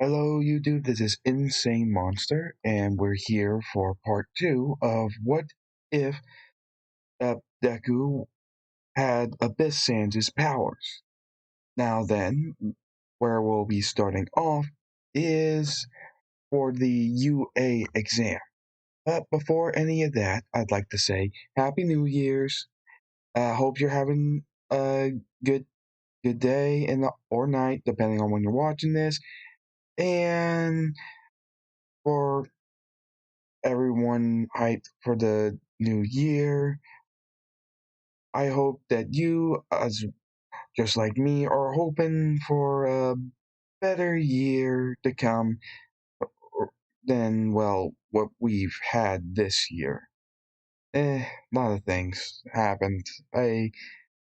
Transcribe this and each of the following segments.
Hello, YouTube. This is Insane Monster, and we're here for part two of What If Deku had Abyss Sans' powers. Now, then, where we'll be starting off is for the UA exam. But before any of that, I'd like to say Happy New Year's. Hope you're having a good day or night, depending on when you're watching this. And for everyone hyped for the new year. I hope that you, as just like me, are hoping for a better year to come than, well, what we've had this year. A lot of things happened, I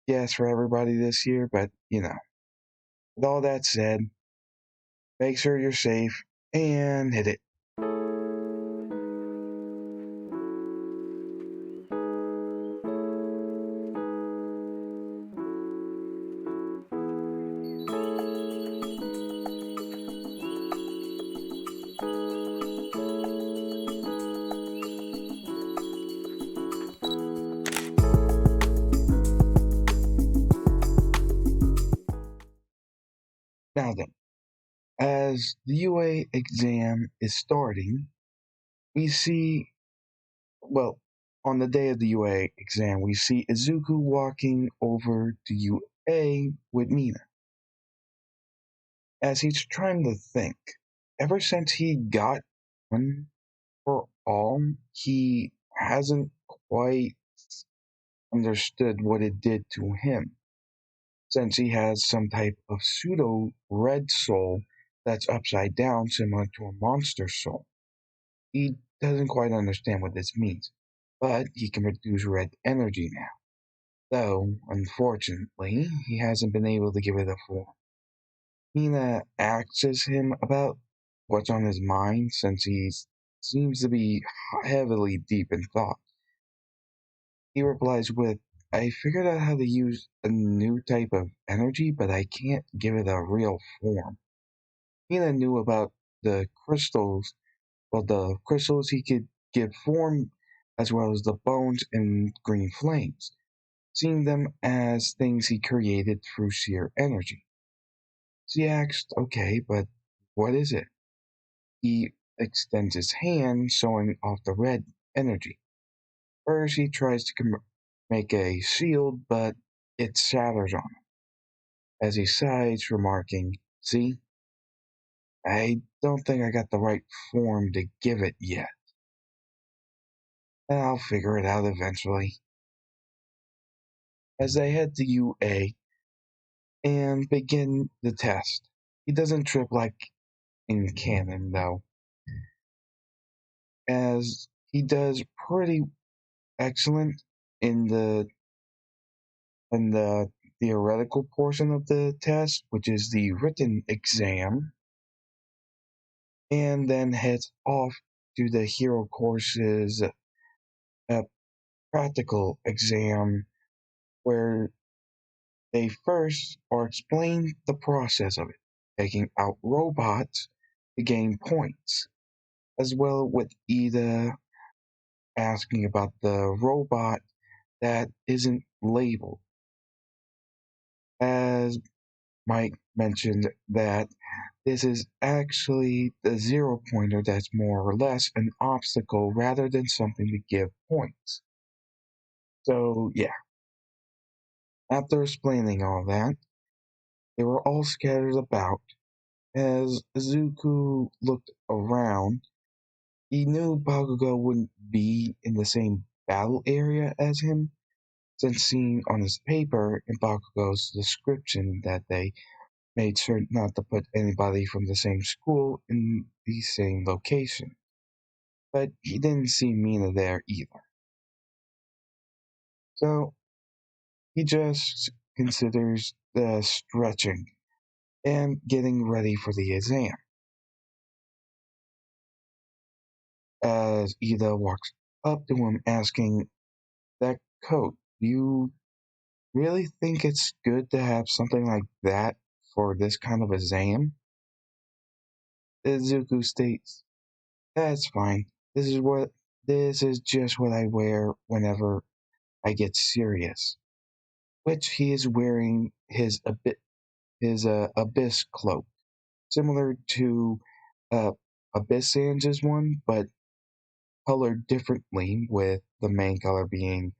guess, for everybody this year, but, with all that said, make sure you're safe and hit it. Now then, as the UA exam is starting, we see well, on the day of the UA exam, we see Izuku walking over to UA with Mina. As he's trying to think, ever since he got one for all, he hasn't quite understood what it did to him, since he has some type of pseudo red soul that's upside down, similar to a monster soul. He doesn't quite understand what this means, but he can produce red energy now. Though, unfortunately, he hasn't been able to give it a form. Mina asks him about what's on his mind since he seems to be heavily deep in thought. He replies with, I figured out how to use a new type of energy, but I can't give it a real form. Mina knew about the crystals, the crystals he could give form, as well as the bones and green flames, seeing them as things he created through sheer energy. She asked, okay, but what is it? He extends his hand, showing off the red energy. First, he tries to make a shield, but it shatters on him, as he sighs, remarking, see, I don't think I got the right form to give it yet. I'll figure it out eventually. As they head to UA and begin the test, he doesn't trip like in canon, though, as he does pretty excellent in the theoretical portion of the test, which is the written exam, and then heads off to the hero course's practical exam, where they first are explained the process of it, taking out robots to gain points, as well with Ida asking about the robot that isn't labeled. As Mike mentioned that this is actually the zero pointer that's more or less an obstacle rather than something to give points. So, yeah, after explaining all that, they were all scattered about. As Izuku looked around, he knew Bakugo wouldn't be in the same battle area as him, since seeing on his paper in Bakugo's description that they made sure not to put anybody from the same school in the same location. But he didn't see Mina there either. So he just considers the stretching and getting ready for the exam. As Ida walks up to him asking, that coat, you really think it's good to have something like that for this kind of exam? Izuku states, "That's fine. This is just what I wear whenever I get serious." Which he is wearing his abyss cloak, similar to uh, Abyss Sands' one, but colored differently, with the main color being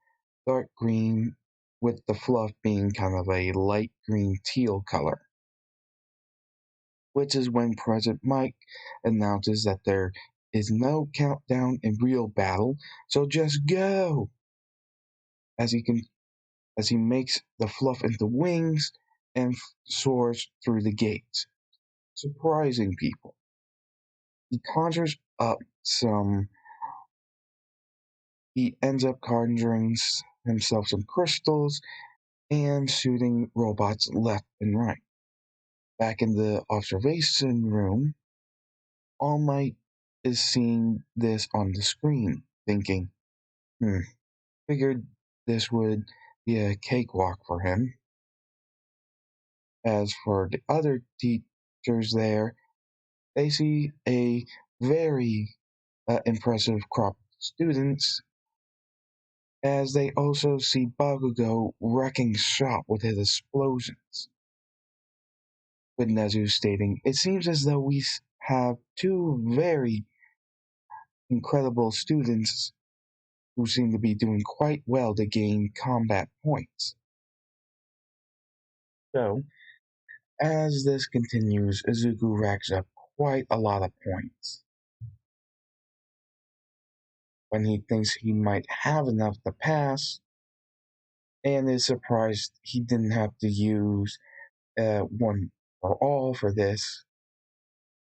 dark green, with the fluff being kind of a light green teal color. Which is when President Mike announces that there is no countdown in real battle, so just go! As he can, as he makes the fluff into wings and soars through the gates, surprising people. He conjures up some. He ends up conjuring himself some crystals and shooting robots left and right. Back in the observation room, All Might is seeing this on the screen, thinking, figured this would be a cakewalk for him. As for the other teachers there, they see a very impressive crop of students, as they also see Bakugo wrecking shop with his explosions. With Nezu stating, "It seems as though we have two very incredible students who seem to be doing quite well to gain combat points." So, as this continues, Izuku racks up quite a lot of points. When he thinks he might have enough to pass, and is surprised he didn't have to use one for all for this,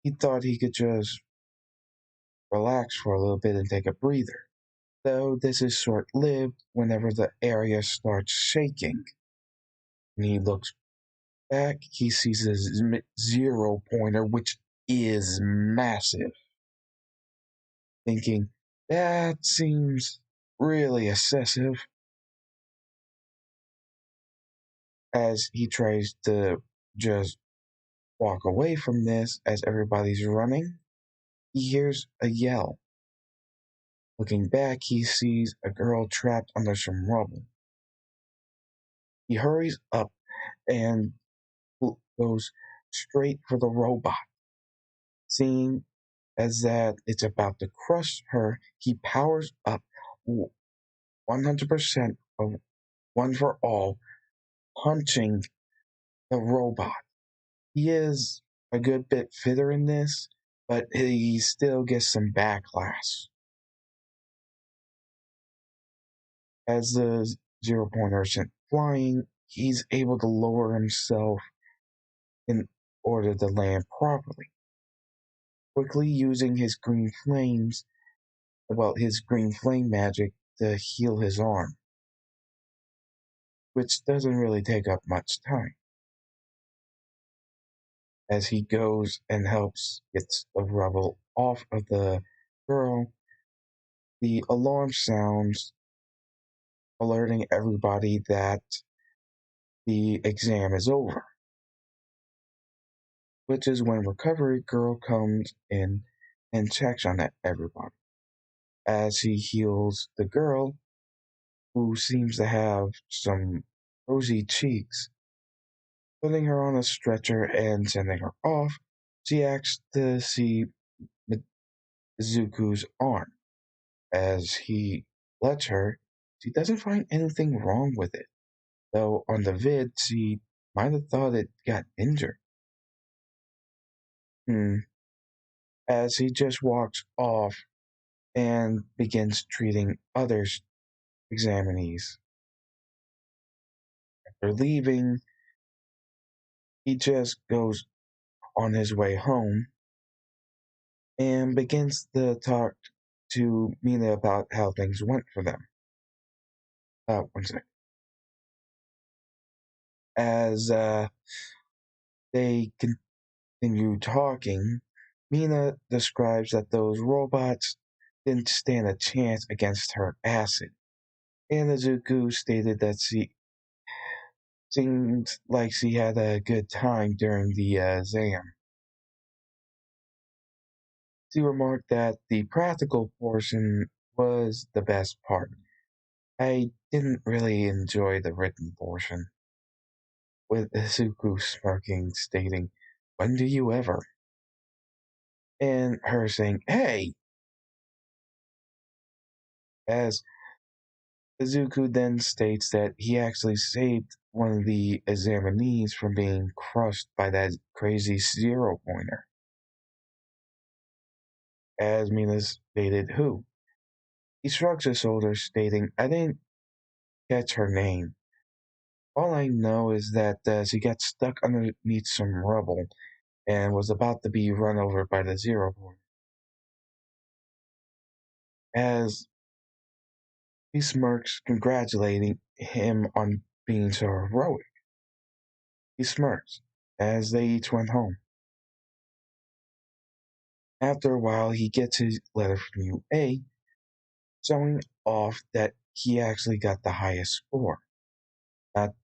he thought he could just relax for a little bit and take a breather. Though this is short lived whenever the area starts shaking. When he looks back, he sees a zero pointer, which is massive. Thinking, that seems really excessive. As he tries to just walk away from this as everybody's running, he hears a yell. Looking back, he sees a girl trapped under some rubble. He hurries up and goes straight for the robot. Seeing as that it's about to crush her, he powers up 100% of One for All, punching the robot. He is a good bit fitter in this, but he still gets some backlash. As the zero pointer is sent flying, he's able to lower himself in order to land properly. Quickly using his his green flame magic to heal his arm, which doesn't really take up much time. As he goes and helps get the rubble off of the girl, the alarm sounds, alerting everybody that the exam is over, which is when Recovery Girl comes in and checks on everybody. As he heals the girl, who seems to have some rosy cheeks, putting her on a stretcher and sending her off, she asks to see Mizuku's arm. As he lets her, she doesn't find anything wrong with it, though on the vid she might have thought it got injured. As he just walks off and begins treating other examinees. After leaving, he just goes on his way home and begins to talk to Mina about how things went for them. One second. As they continue talking, Mina describes that those robots didn't stand a chance against her acid. And Izuku stated that she seemed like she had a good time during the exam. She remarked that the practical portion was the best part. I didn't really enjoy the written portion, with Izuku smirking, stating, "When do you ever?" And her saying, "Hey!" As Izuku then states that he actually saved one of the examinees from being crushed by that crazy zero pointer. As Mina stated, "Who?" He shrugs his shoulders, stating, "I didn't catch her name. All I know is that she got stuck underneath some rubble and was about to be run over by the zero pointer." As he smirks, congratulating him on being so heroic. He smirks as they each went home. After a while, he gets his letter from UA, showing off that he actually got the highest score. Not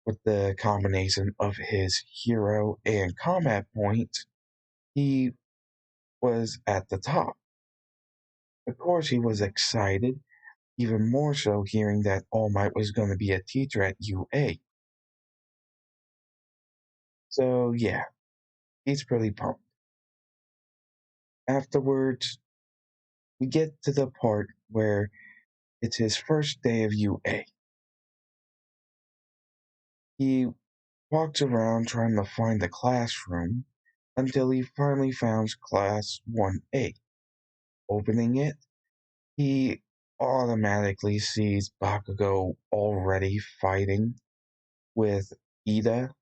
with the combination of his hero and combat points, he was at the top. Of course, he was excited, even more so hearing that All Might was going to be a teacher at UA. So, yeah, he's pretty pumped. Afterwards, we get to the part where it's his first day of UA. He walks around trying to find the classroom until he finally finds class 1A. Opening it, he automatically sees Bakugo already fighting with Ida,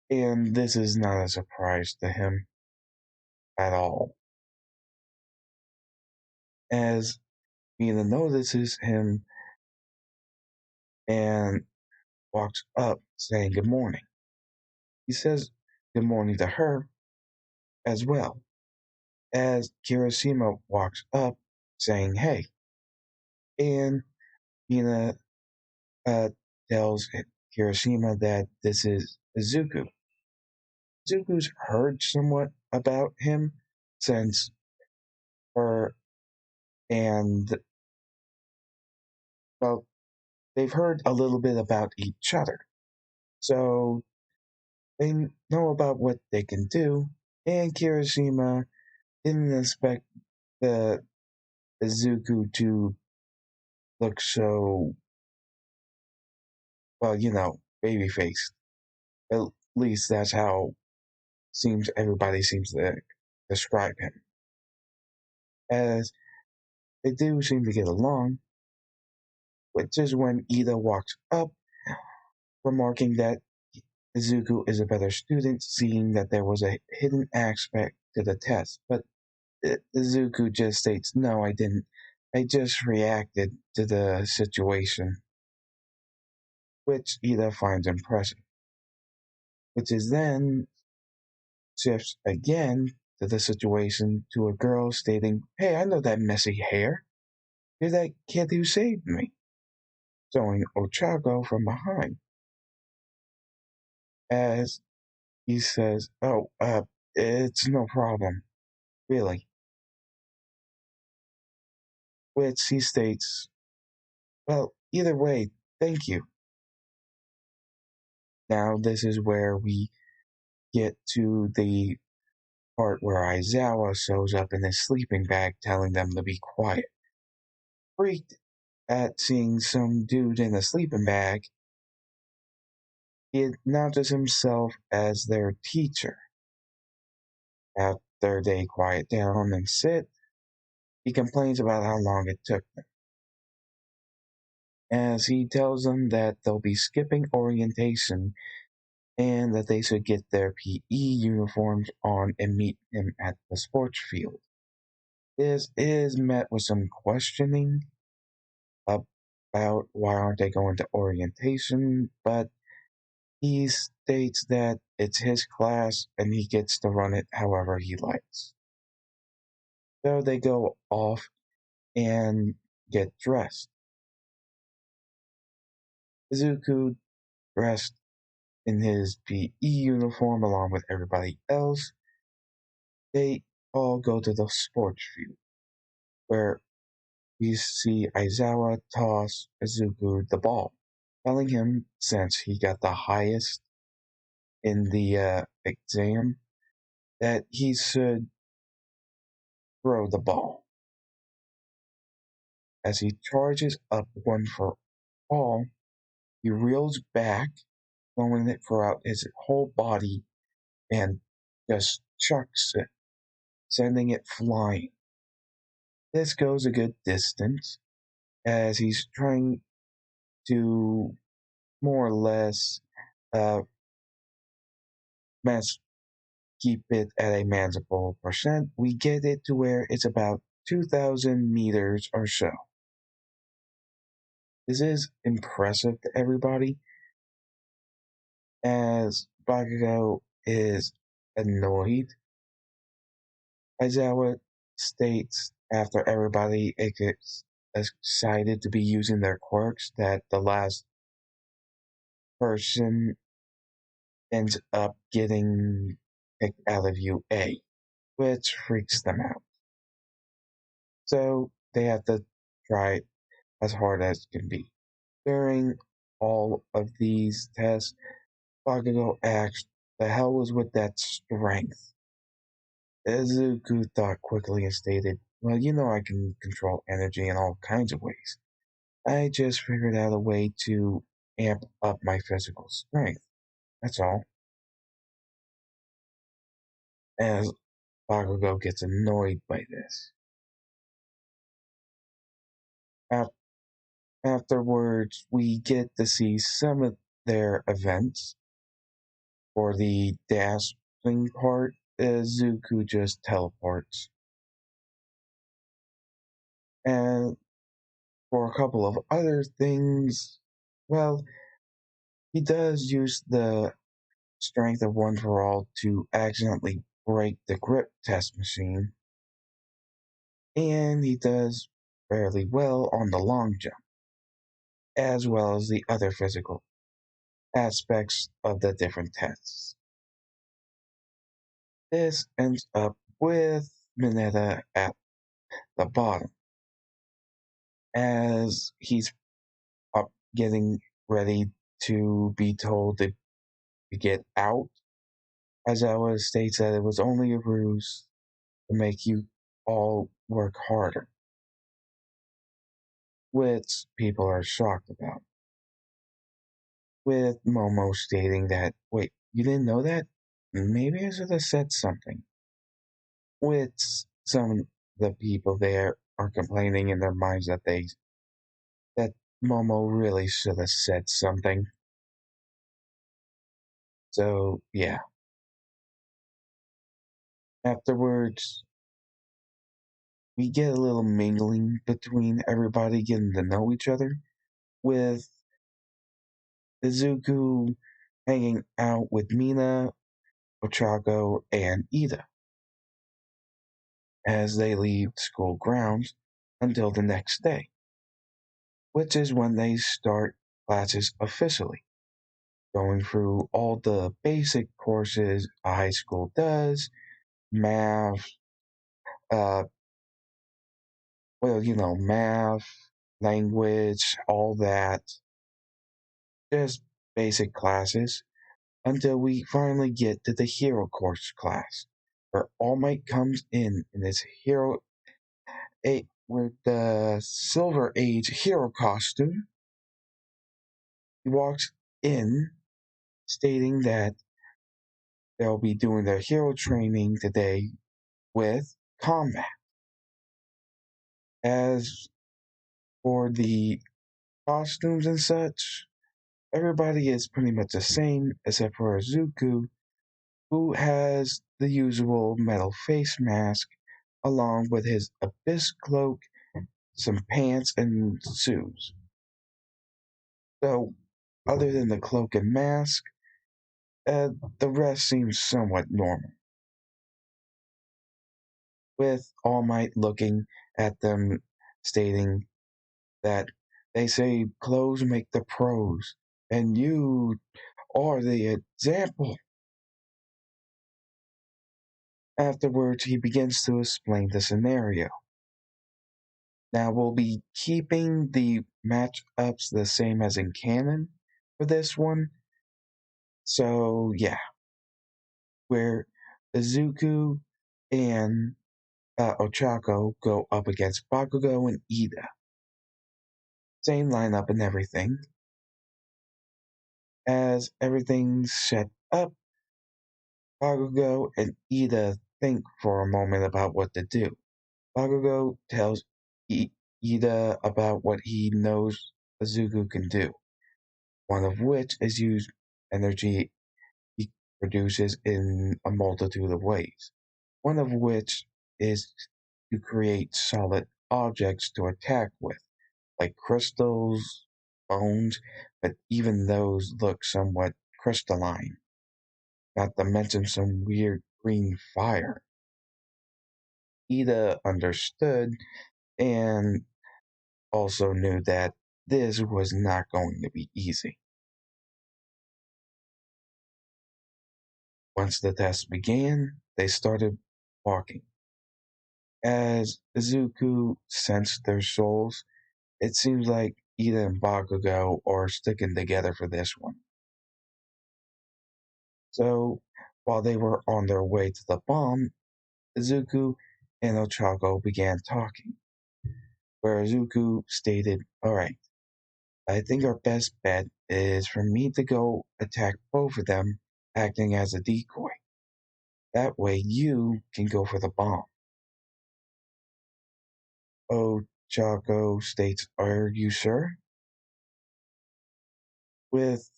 and this is not a surprise to him at all. As Ida notices him and walks up saying good morning. He says good morning to her as well, as Kirishima walks up saying hey, and Ida uh, tells Kirishima that this is Izuku. Izuku's heard somewhat about him since her and, well, they've heard a little bit about each other. So they know about what they can do, and Kirishima didn't expect the Izuku to look so, well, baby faced. At least that's how seems everybody seems to describe him. As they do seem to get along, which is when Ida walks up, remarking that Izuku is a better student, seeing that there was a hidden aspect to the test. But Izuku just states, "No, I didn't. I just reacted to the situation," which Ida finds impressive. Which is then shifts again to the situation to a girl stating, "Hey, I know that messy hair. You're that kid who saved me," showing Ochako from behind. As he says, "Oh, it's no problem, really." Which he states, "Well, either way, thank you." Now, this is where we get to the part where Aizawa shows up in his sleeping bag telling them to be quiet. Freaked at seeing some dude in a sleeping bag, he announces himself as their teacher. After they quiet down and sit, he complains about how long it took them, as he tells them that they'll be skipping orientation and that they should get their PE uniforms on and meet him at the sports field. This is met with some questioning about why aren't they going to orientation, but he states that it's his class and he gets to run it however he likes. So they go off and get dressed. Izuku dressed in his PE uniform along with everybody else, They all go to the sports field, where we see Aizawa toss Izuku the ball, telling him since he got the highest in the exam that he should throw the ball. As he charges up one for all, he reels back, throwing it throughout his whole body and just chucks it, sending it flying. This goes a good distance as he's trying to more or less uh, mas- keep it at a manageable percent. We get it to where it's about 2,000 meters or so. This is impressive to everybody, as Bakugo is annoyed. Aizawa states after everybody gets excited to be using their quirks that the last person ends up getting kicked out of UA, which freaks them out. So they have to try as hard as can be. During all of these tests, Bakugo asked, "The hell was with that strength?" Izuku thought quickly and stated, "Well, you know I can control energy in all kinds of ways. I just figured out a way to amp up my physical strength. That's all." As Bakugo gets annoyed by this. Af- Afterwards, we get to see some of their events. For the dancing part, Izuku just teleports. And for a couple of other things, well, he does use the strength of one for all to accidentally break the grip test machine, and he does fairly well on the long jump, as well as the other physical aspects of the different tests. This ends up with Mineta at the bottom, as he's up getting ready to be told to get out. Aizawa states that it was only a ruse to make you all work harder, which people are shocked about. With Momo stating that, "Wait, you didn't know that? Maybe I should have said something." Which some of the people there are complaining in their minds that Momo really should have said something. So yeah. Afterwards, we get a little mingling between everybody getting to know each other, with Izuku hanging out with Mina, Ochako, and Ida as they leave school grounds until the next day, which is when they start classes officially, going through all the basic courses a high school does, math, uh, math, language, all that, just basic classes, until we finally get to the hero course class, where All Might comes in his hero with the Silver Age hero costume. He walks in stating that they'll be doing their hero training today with combat. As for the costumes and such, everybody is pretty much the same except for Izuku, who has the usual metal face mask along with his abyss cloak, some pants, and shoes. So, other than the cloak and mask, uh, the rest seems somewhat normal, with All Might looking at them, stating that they say clothes make the pros, and you are the example. Afterwards, he begins to explain the scenario. Now, we'll be keeping the matchups the same as in canon for this one. So, yeah, where Izuku and Ochako go up against Bakugo and Ida. Same lineup and everything. As everything's set up, Bakugo and Ida think for a moment about what to do. Bakugo tells Ida about what he knows Izuku can do, one of which is use energy he produces in a multitude of ways, one of which is to create solid objects to attack with, like crystals, bones, but even those look somewhat crystalline, not to mention some weird green fire. Ida understood and also knew that this was not going to be easy. Once the test began, they started walking. As Izuku sensed their souls, it seems like Ida and Bakugo are sticking together for this one. So, while they were on their way to the bomb, Izuku and Ochako began talking, where Izuku stated, "Alright, I think our best bet is for me to go attack both of them, acting as a decoy. That way you can go for the bomb." Ochako states, "Are you sure?" With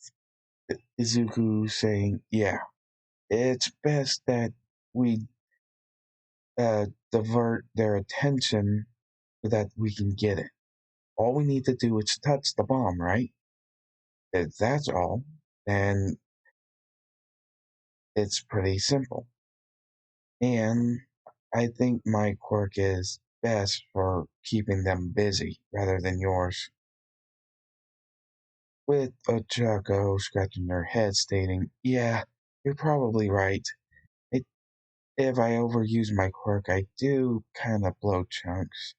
Izuku saying, "Yeah, it's best that we divert their attention so that we can get it. All we need to do is touch the bomb, right? If that's all, then it's pretty simple. And I think my quirk is best for keeping them busy rather than yours." With Ochako scratching her head, stating, "Yeah, you're probably right. It, if I overuse my quirk, I do kind of blow chunks.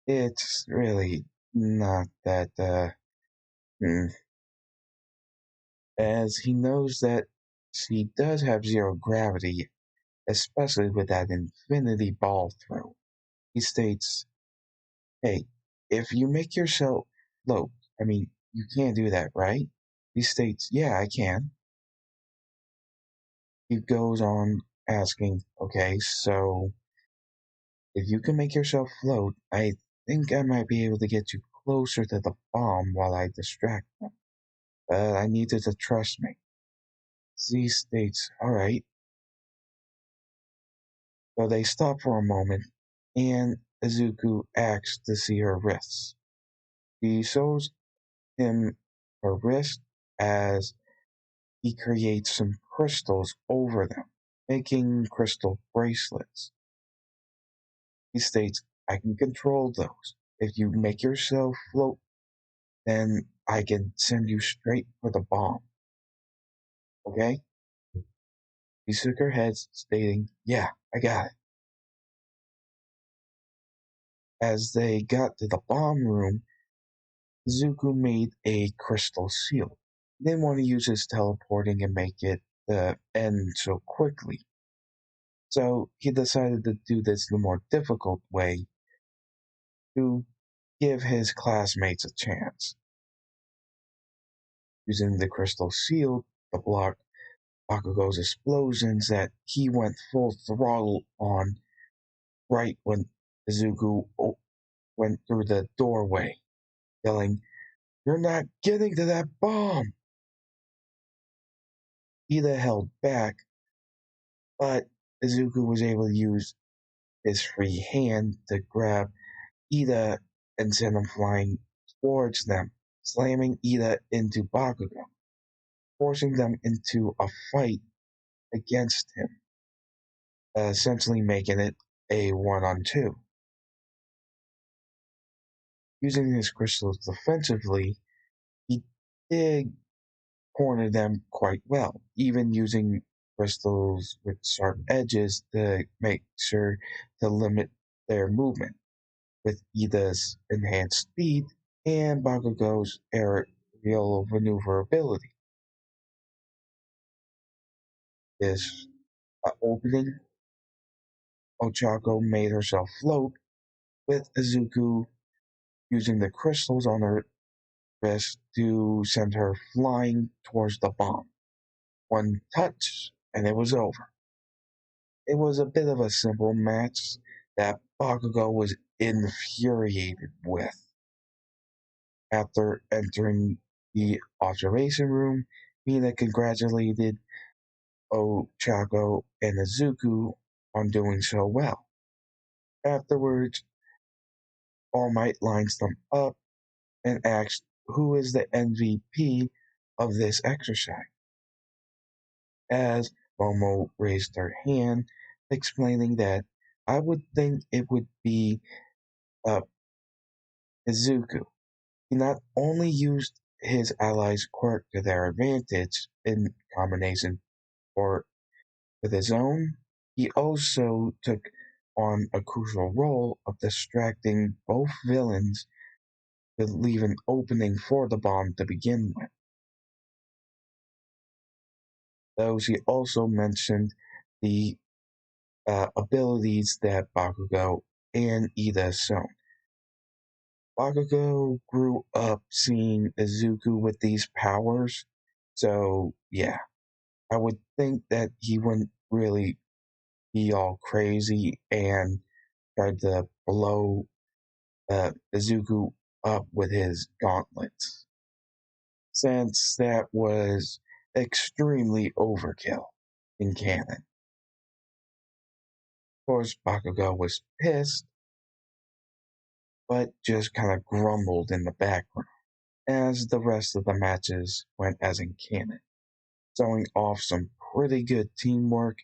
It's really not that, hmm." As he knows that she does have zero gravity, especially with that infinity ball throw. He states, "Hey, if you make yourself float, I mean, you can't do that, right?" He states, "Yeah, I can." He goes on asking, "Okay, so if you can make yourself float, I think I might be able to get you closer to the bomb while I distract them. But I need you to trust me." Z states, "Alright." So they stop for a moment, and Izuku asks to see her wrists. She shows him her wrist as he creates some crystals over them, making crystal bracelets. He states, "I can control those. If you make yourself float, then I can send you straight for the bomb. Okay?" She shook her head, stating, "Yeah, I got it." As they got to the bomb room, Zuko made a crystal seal. He didn't want to use his teleporting and make it end so quickly. So he decided to do this the more difficult way to give his classmates a chance. Using the crystal seal to block Bakugo's explosions that he went full throttle on right when Izuku went through the doorway, yelling, "You're not getting to that bomb!" Ida held back, but Izuku was able to use his free hand to grab Ida and send him flying towards them, slamming Ida into Bakugo, forcing them into a fight against him, essentially making it a 1-on-2. Using his crystals defensively, he did corner them quite well, even using crystals with sharp edges to make sure to limit their movement, with Ida's enhanced speed and Bakugo's aerial maneuverability. This opening, Ochako made herself float, with Izuku using the crystals on her wrist to send her flying towards the bomb. One touch, and it was over. It was a bit of a simple match that Bakugo was infuriated with. After entering the observation room, Mina congratulated Ochako and Izuku on doing so well. Afterwards, All Might lines them up and asks who is the MVP of this exercise. As Momo raised her hand, explaining that I would think it would be uh, Izuku. He not only used his allies' quirk to their advantage in combination or with his own, he also took on a crucial role of distracting both villains to leave an opening for the bomb to begin with. Though he also mentioned the abilities that Bakugo and Ida shown. Bakugo grew up seeing Izuku with these powers, so yeah, I would think that he wouldn't really be all crazy and try to blow Izuku up with his gauntlets, since that was extremely overkill in canon. Of course, Bakugo was pissed, but just kind of grumbled in the background as the rest of the matches went as in canon, showing off some pretty good teamwork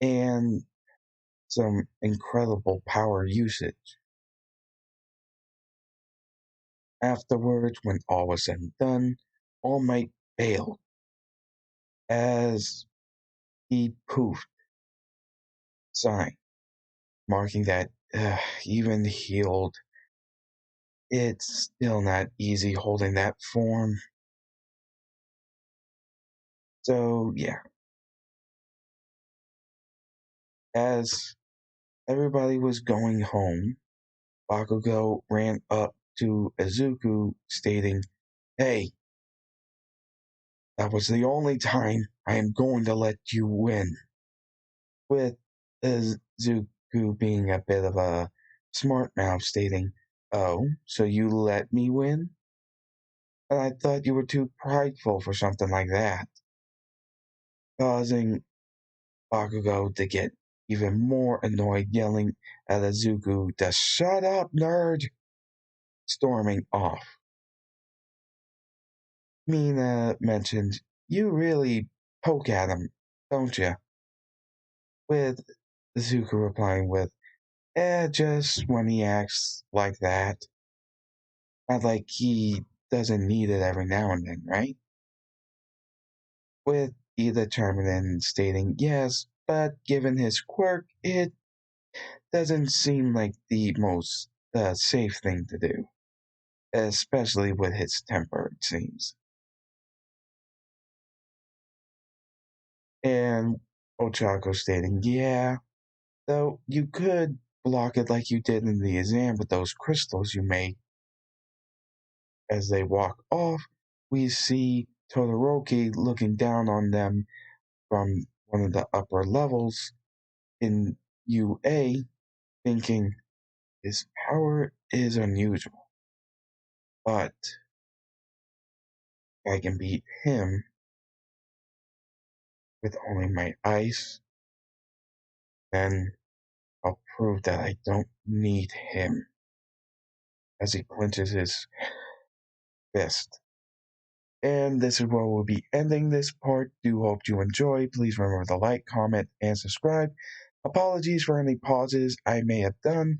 and some incredible power usage. Afterwards, when all was said and done, All Might failed as he poofed, sighing, marking that even healed, it's still not easy holding that form. So, yeah, as everybody was going home, Bakugo ran up to Izuku, stating, Hey, that was the only time I am going to let you win. With Izuku being a bit of a smart mouth, stating, Oh, so you let me win? And I thought you were too prideful for something like that. Causing Bakugo to get even more annoyed, yelling at Izuku to shut up, nerd, storming off. Mina mentioned, You really poke at him, don't you? With Izuku replying with, just when he acts like that. Not like he doesn't need it every now and then, right? With Ida chiming in and stating, Yes, but given his quirk, it doesn't seem like the most safe thing to do, especially with his temper, it seems. And Ochako stating, Yeah, though you could block it like you did in the exam with those crystals you made. As they walk off, we see Todoroki looking down on them from one of the upper levels in UA, thinking his power is unusual, but if I can beat him with only my ice, then I'll prove that I don't need him. As he clenches his fist. And this is where we'll be ending this part. Do hope you enjoy. Please remember to like, comment, and subscribe. Apologies for any pauses I may have done.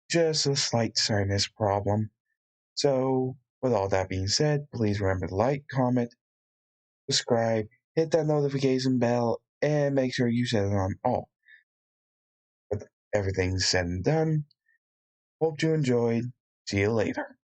Just a slight sinus problem. So, with all that being said, please remember to like, comment, subscribe, hit that notification bell and make sure you set it on all. With everything said and done, hope you enjoyed. See you later.